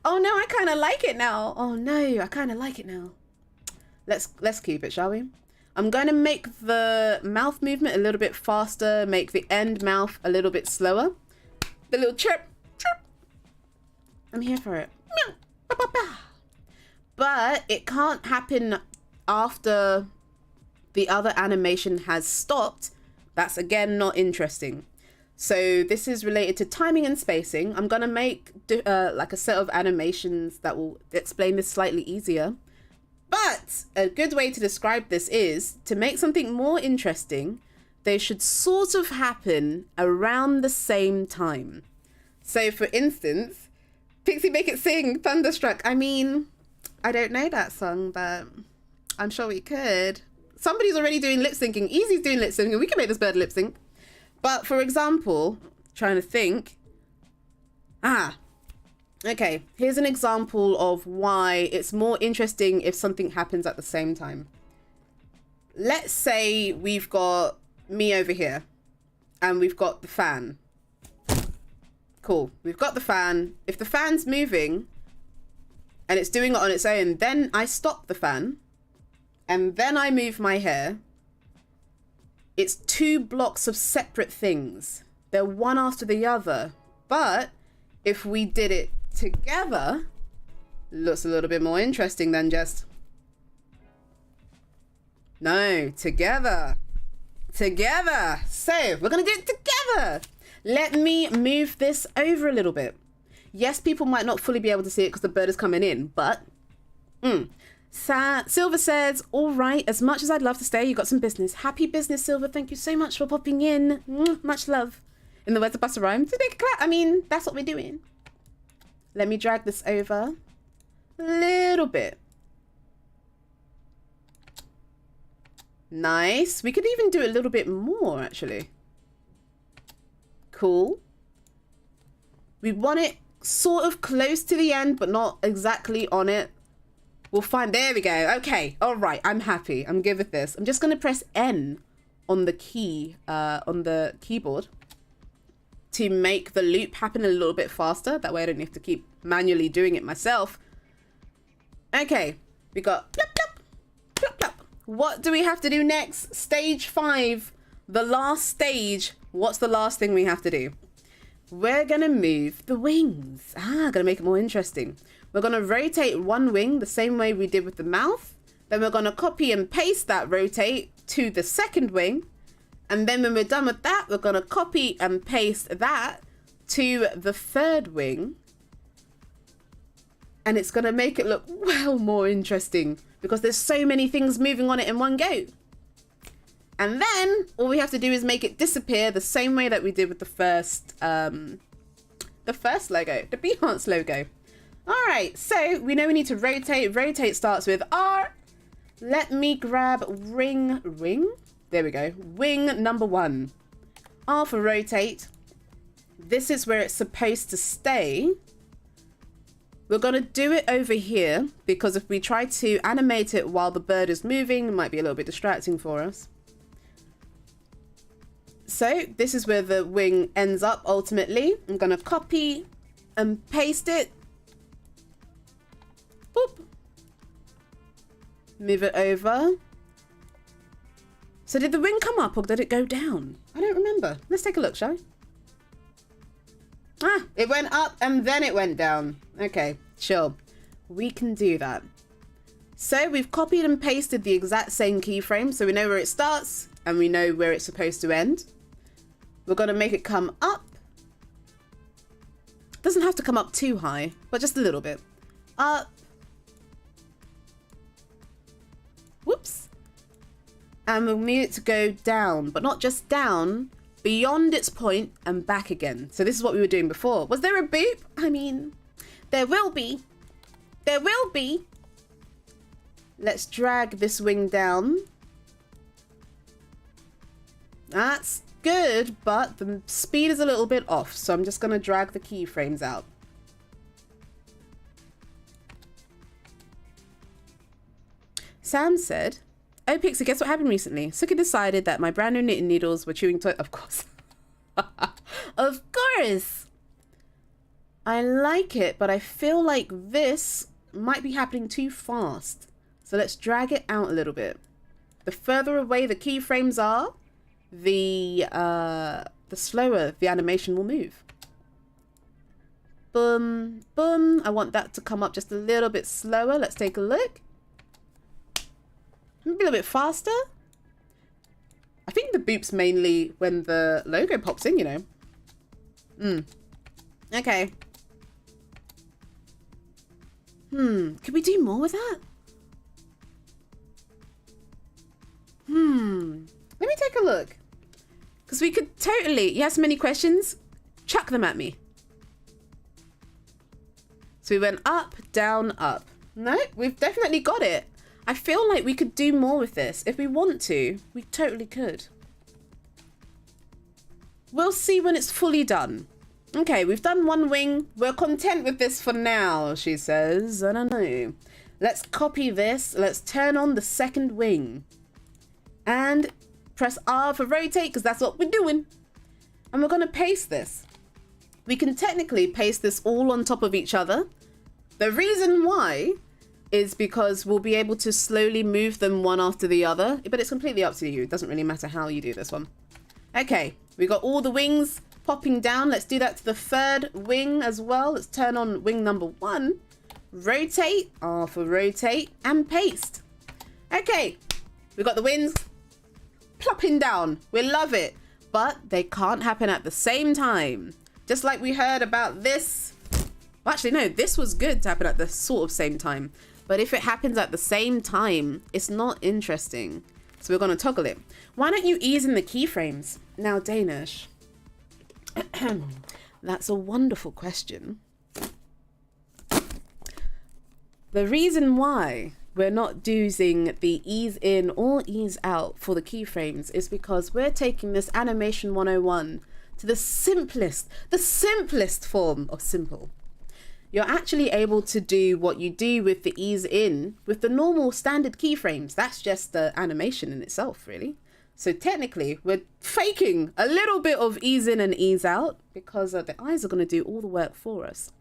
Oh no, I kind of like it now. Oh no, I kind of like it now. Let's keep it, shall we? I'm going to make the mouth movement a little bit faster, make the end mouth a little bit slower. The little chirp, chirp. I'm here for it. But it can't happen after the other animation has stopped. That's again not interesting. So this is related to timing and spacing. I'm gonna make like a set of animations that will explain this slightly easier. But a good way to describe this is to make something more interesting, they should sort of happen around the same time. So for instance, Pixie Make It Sing, Thunderstruck. I mean, I don't know that song, but I'm sure we could. Somebody's already doing lip syncing. Easy's doing lip syncing. We can make this bird lip sync. But for example, trying to think. Okay, here's an example of why it's more interesting if something happens at the same time. Let's say we've got me over here and we've got the fan. Cool, we've got the fan. If the fan's moving and it's doing it on its own, then I stop the fan and then I move my hair. It's two blocks of separate things. They're one after the other. But if we did it together, looks a little bit more interesting than just... No, together. Together. So we're going to do it together. Let me move this over a little bit. Yes, people might not fully be able to see it because the bird is coming in, but... Silver says, all right, as much as I'd love to stay, you got some business. Happy business, Silver. Thank you so much for popping in. Much love. In the words of Busta Rhymes, to make a clap. I mean, that's what we're doing. Let me drag this over a little bit. Nice. We could even do a little bit more, actually. Cool. We want it sort of close to the end, but not exactly on it. We'll find, there we go. Okay, all right, I'm happy. I'm good with this. I'm just gonna press N on the key, on the keyboard to make the loop happen a little bit faster. That way I don't have to keep manually doing it myself. Okay, we got plop, plop, plop, plop. What do we have to do next? Stage 5, the last stage. What's the last thing we have to do? We're gonna move the wings. Gonna make it more interesting. We're gonna rotate one wing the same way we did with the mouth. Then we're gonna copy and paste that rotate to the second wing. And then when we're done with that, we're gonna copy and paste that to the third wing. And it's gonna make it look well more interesting because there's so many things moving on it in one go. And then all we have to do is make it disappear the same way that we did with the first logo, the Behance logo. All right, so we know we need to rotate. Rotate starts with R. Let me grab ring. There we go. Wing number 1. R for rotate. This is where it's supposed to stay. We're going to do it over here because if we try to animate it while the bird is moving, it might be a little bit distracting for us. So this is where the wing ends up ultimately. I'm going to copy and paste it. Boop. Move it over. So did the wing come up or did it go down? I don't remember. Let's take a look, shall we? It went up and then it went down. Okay, sure. We can do that. So we've copied and pasted the exact same keyframe. So we know where it starts and we know where it's supposed to end. We're going to make it come up. Doesn't have to come up too high, but just a little bit. Up. Whoops. And we'll need it to go down, but not just down, beyond its point and back again. So this is what we were doing before. Was there a boop? I mean, there will be. There will be. Let's drag this wing down. That's good, but the speed is a little bit off. So I'm just going to drag the keyframes out. Sam said, oh, Pixie, guess what happened recently? Suki decided that my brand new knitting needles were chewing toy. Of course. Of course. I like it, but I feel like this might be happening too fast. So let's drag it out a little bit. The further away the keyframes are, the slower the animation will move. Boom, boom. I want that to come up just a little bit slower. Let's take a look. Maybe a little bit faster. I think the boop's mainly when the logo pops in, you know. Okay. Could we do more with that? Let me take a look. Because we could totally, you have so many questions, chuck them at me. So we went up, down, up. No, we've definitely got it. I feel like we could do more with this. If we want to, we totally could. We'll see when it's fully done. Okay, we've done one wing. We're content with this for now, she says. I don't know. Let's copy this. Let's turn on the second wing. And press R for rotate, because that's what we're doing. And we're going to paste this. We can technically paste this all on top of each other. The reason why is because we'll be able to slowly move them one after the other. But it's completely up to you. It doesn't really matter how you do this one. Okay, we got all the wings popping down. Let's do that to the third wing as well. Let's turn on wing number 1. Rotate, R for rotate, and paste. Okay, we got the wings plopping down. We love it. But they can't happen at the same time. Just like we heard about this. Well, actually, no, this was good to happen at the sort of same time. But if it happens at the same time, it's not interesting. So we're going to toggle it. Why don't you ease in the keyframes? Now, Danish. That's a wonderful question. The reason why we're not using the ease in or ease out for the keyframes is because we're taking this Animation 101 to the simplest form of simple. You're actually able to do what you do with the ease in with the normal standard keyframes. That's just the animation in itself, really. So technically, we're faking a little bit of ease in and ease out because the eyes are going to do all the work for us.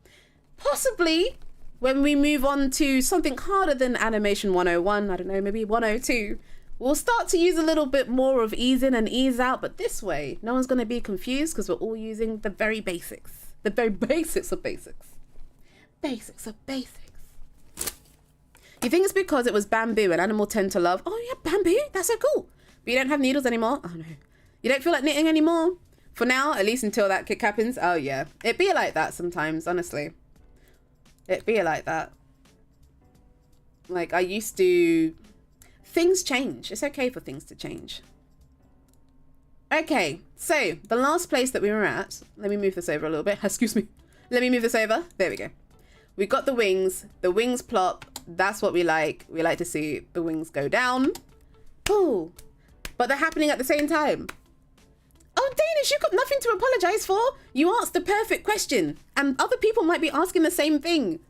Possibly, when we move on to something harder than Animation 101, I don't know, maybe 102, we'll start to use a little bit more of ease in and ease out. But this way, no one's going to be confused because we're all using the very basics. The very basics of basics. Basics of basics. You think it's because it was bamboo and animals tend to love, oh yeah, bamboo, that's so cool. But you don't have needles anymore. Oh no. You don't feel like knitting anymore? For now, at least until that kick happens. Oh yeah. It be like that sometimes, honestly. It be like that. Like I used to... Things change. It's okay for things to change. Okay, so the last place that we were at, let me move this over a little bit. Excuse me. Let me move this over. There we go. We got the wings plop. That's what we like. We like to see the wings go down. Ooh, but they're happening at the same time. Oh, Danish, you've got nothing to apologize for. You asked the perfect question and other people might be asking the same thing.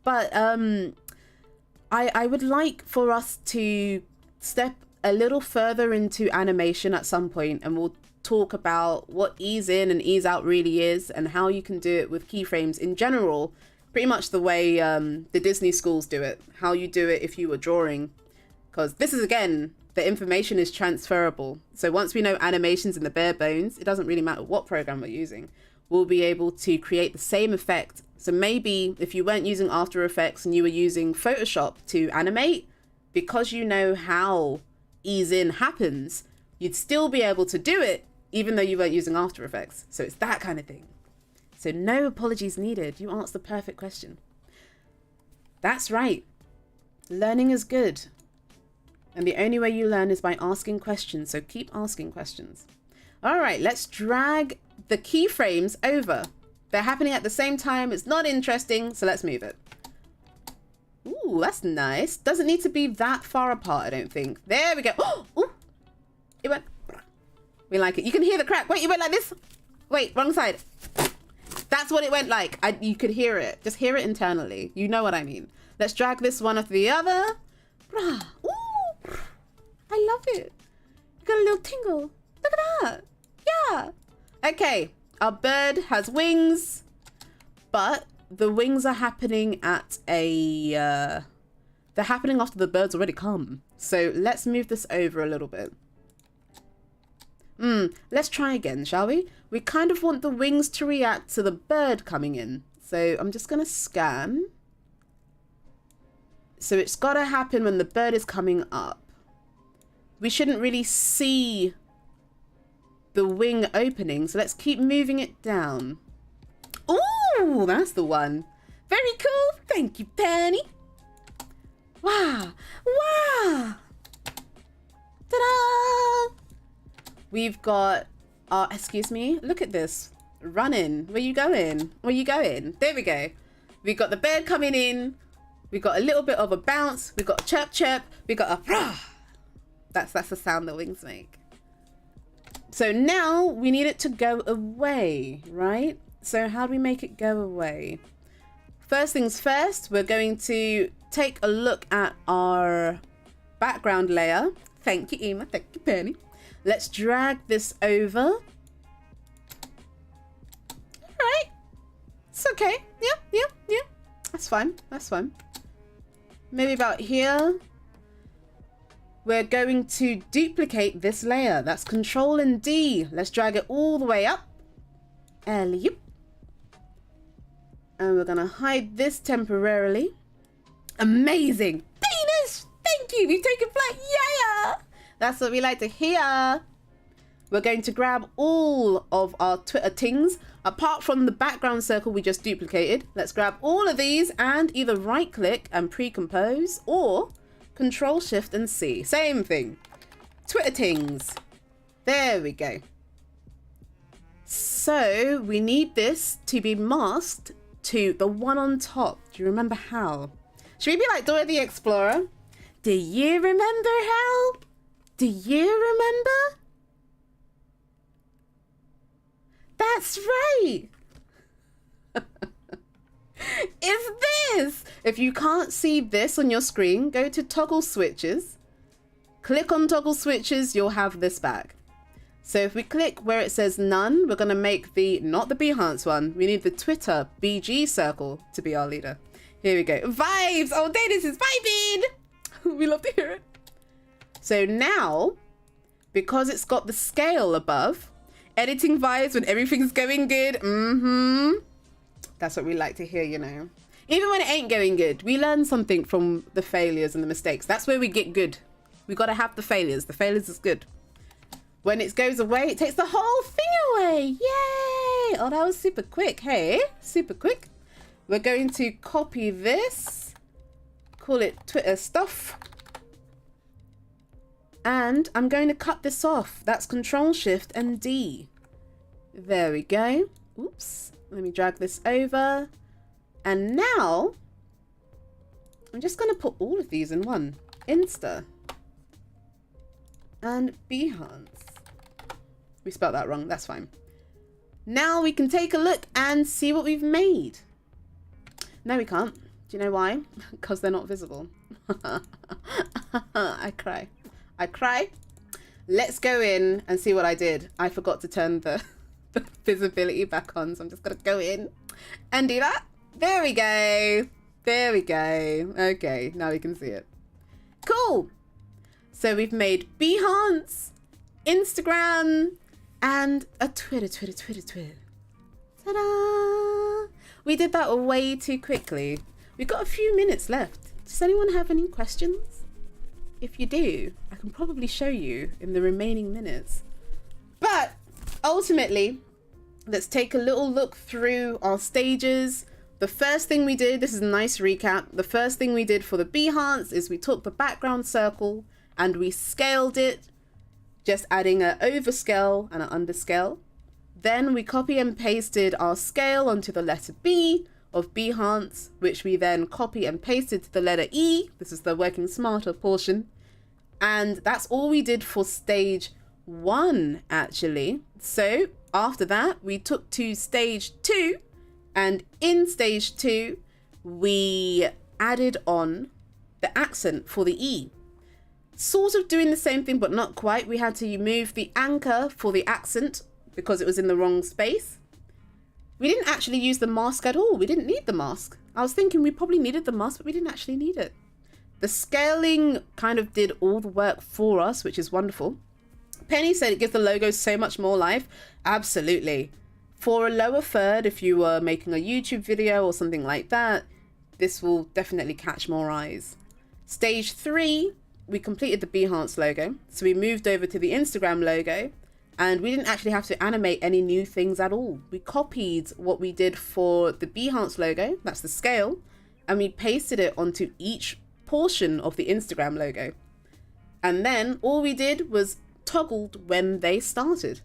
But I would like for us to step a little further into animation at some point, and we'll talk about what ease in and ease out really is and how you can do it with keyframes in general, pretty much the way the Disney schools do it, how you do it if you were drawing. Because this is, again, the information is transferable. So once we know animations in the bare bones, it doesn't really matter what program we're using. We'll be able to create the same effect. So maybe if you weren't using After Effects and you were using Photoshop to animate, because you know how ease in happens, you'd still be able to do it even though you weren't using After Effects. So it's that kind of thing. So no apologies needed. You asked the perfect question. That's right. Learning is good. And the only way you learn is by asking questions. So keep asking questions. All right, let's drag the keyframes over. They're happening at the same time. It's not interesting, so let's move it. Ooh, that's nice. Doesn't need to be that far apart, I don't think. There we go. Oh, ooh. It went. We like it. You can hear the crack. Wait, you went like this? Wait, wrong side. That's what it went like. You could hear it. Just hear it internally. You know what I mean. Let's drag this one after the other. Ooh, I love it. You got a little tingle. Look at that. Yeah. Okay. Our bird has wings, but the wings are happening at a... they're happening after the bird's already come. So let's move this over a little bit. Let's try again, shall we? We kind of want the wings to react to the bird coming in. So I'm just going to scan. So it's got to happen when the bird is coming up. we shouldn't really see the wing opening. So let's keep moving it down. Ooh, that's the one. Very cool. Thank you, Penny. Wow. Wow. Ta-da! We've got our, excuse me, look at this. Running. Where you going? Where you going? There we go. We got the bird coming in. We got a little bit of a bounce. We got a chirp chirp. We got a rah. That's the sound that wings make. So now we need it to go away, right? So how do we make it go away? First things first, we're going to take a look at our background layer. Thank you, Emma. Thank you, Penny. Let's drag this over. All right. It's okay. Yeah. That's fine. That's fine. Maybe about here. We're going to duplicate this layer. That's Control and D. Let's drag it all the way up. Alley-oop. And we're going to hide this temporarily. Amazing. Venus, thank you. We've taken flight. Yeah. That's what we like to hear. We're going to grab all of our Twitter tings, apart from the background circle we just duplicated. Let's grab all of these and either right click and pre-compose or Control Shift and C. Same thing. Twitter tings. There we go. So we need this to be masked to the one on top. Do you remember how? Should we be like Dora the Explorer? Do you remember how? Do you remember? That's right. It's this. If you can't see this on your screen, go to toggle switches. Click on toggle switches, you'll have this back. So if we click where it says none, we're going to make the, not the Behance one, we need the Twitter BG circle to be our leader. Here we go. Vibes! Oh, Dennis is vibing! We love to hear it. So now, because it's got the scale above, editing vibes when everything's going good. That's what we like to hear, you know. Even when it ain't going good, we learn something from the failures and the mistakes. That's where we get good. We got to have the failures. The failures is good. When it goes away, it takes the whole thing away. Yay! Oh, that was super quick. Hey, super quick. We're going to copy this. Call it Twitter stuff. And I'm going to cut this off. That's Control Shift and D. There we go. Oops. Let me drag this over. And now I'm just going to put all of these in one. Insta. And Behance. We spelled that wrong. That's fine. Now we can take a look and see what we've made. No, we can't. Do you know why? Because they're not visible. I cry. I cry. Let's go in and see what I did. I forgot to turn the visibility back on, so I'm just going to go in and do that. There we go. There we go. Okay, now we can see it. Cool. So we've made Behance, Instagram, and a Twitter. Ta-da! We did that way too quickly. We've got a few minutes left. Does anyone have any questions? If you do, I can probably show you in the remaining minutes. But ultimately, let's take a little look through our stages. The first thing we did, this is a nice recap. The first thing we did for the Behance is we took the background circle and we scaled it, just adding an overscale and an underscale. Then we copy and pasted our scale onto the letter B of Behance, which we then copy and pasted to the letter E. This is the working smarter portion. And that's all we did for stage 1, actually. So after that, we took to stage 2, and in stage 2, we added on the accent for the E. Sort of doing the same thing, but not quite. We had to move the anchor for the accent because it was in the wrong space. We didn't actually use the mask at all. We didn't need the mask. I was thinking we probably needed the mask, but we didn't actually need it. The scaling kind of did all the work for us, which is wonderful. Penny said it gives the logo so much more life. Absolutely. For a lower third, if you were making a YouTube video or something like that, this will definitely catch more eyes. Stage 3 we completed the Behance logo. So we moved over to the Instagram logo, and we didn't actually have to animate any new things at all. We copied what we did for the Behance logo, that's the scale, and we pasted it onto each portion of the Instagram logo. And then all we did was toggled when they started.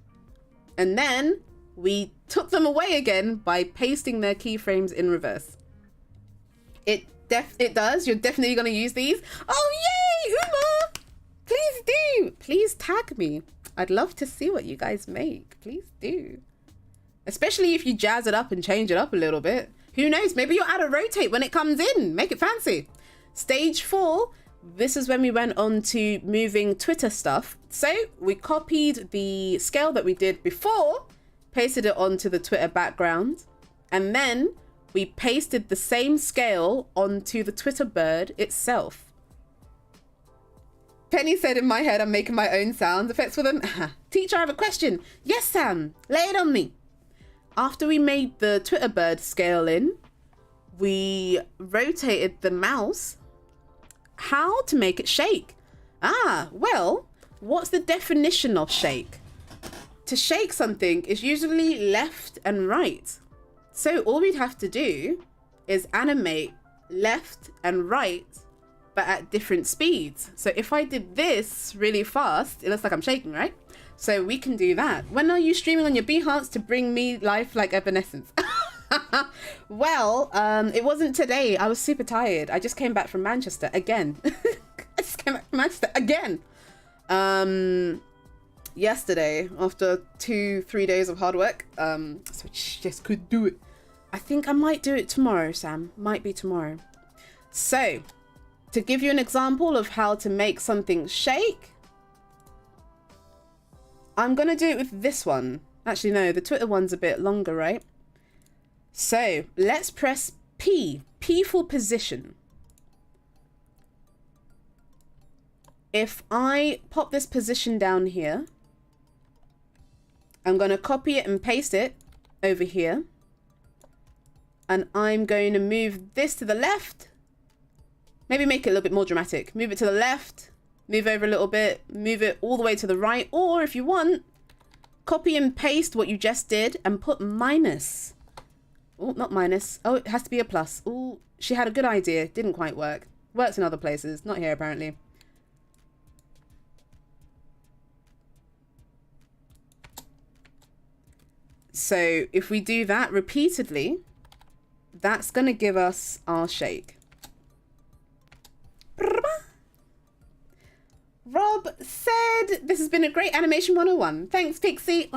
And then we took them away again by pasting their keyframes in reverse. It does. You're definitely going to use these. Oh, yay, Uma! Please do. Please tag me. I'd love to see what you guys make. Please do. Especially if you jazz it up and change it up a little bit. Who knows? Maybe you'll add a rotate when it comes in. Make it fancy. Stage 4. This is when we went on to moving Twitter stuff. So we copied the scale that we did before, pasted it onto the Twitter background, and then we pasted the same scale onto the Twitter bird itself. Penny said in my head, I'm making my own sound effects for them. Teacher, I have a question. Yes, Sam, lay it on me. After we made the Twitter bird scale in, we rotated the mouse. How to make it shake? Well, what's the definition of shake? To shake something is usually left and right. So all we'd have to do is animate left and right, but at different speeds. So if I did this really fast, it looks like I'm shaking, right? So we can do that. When are you streaming on your Behance to bring me life like Evanescence? Well, it wasn't today. I was super tired. I just came back from Manchester again. I just came back from Manchester again. Yesterday, after 2-3 days of hard work. So I just couldn't do it. I think I might do it tomorrow, Sam. Might be tomorrow. So, to give you an example of how to make something shake, I'm going to do it with this one. Actually, no, the Twitter one's a bit longer, right? So let's press P for position. If I pop this position down here, I'm going to copy it and paste it over here. And I'm going to move this to the left. Maybe make it a little bit more dramatic. Move it to the left, move over a little bit, move it all the way to the right. Or if you want, copy and paste what you just did and put minus. Oh, not minus. Oh, it has to be a plus. Oh, she had a good idea. Didn't quite work. Works in other places. Not here, apparently. So if we do that repeatedly, that's going to give us our shake. Rob said, this has been a great Animation 101. Thanks, Pixie.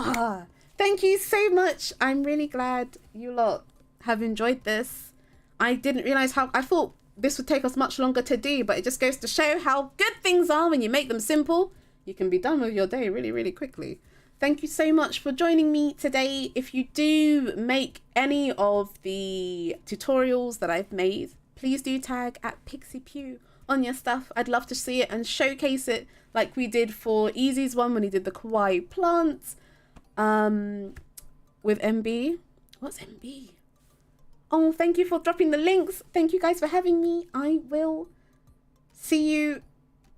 Thank you so much. I'm really glad you lot have enjoyed this. I didn't realize how, I thought this would take us much longer to do, but it just goes to show how good things are when you make them simple. You can be done with your day really, really quickly. Thank you so much for joining me today. If you do make any of the tutorials that I've made, please do tag at Pixipui on your stuff. I'd love to see it and showcase it like we did for Easy's one when he did the kawaii plants. With MB. What's MB? Oh, thank you for dropping the links. Thank you guys for having me. I will see you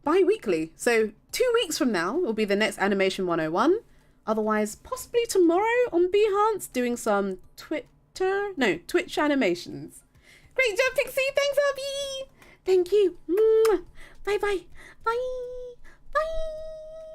bi-weekly. So 2 weeks from now will be the next Animation 101. Otherwise, possibly tomorrow on Behance doing some Twitch animations. Great job, Pixie. Thanks, Abby. Thank you. Bye-bye. Bye. Bye.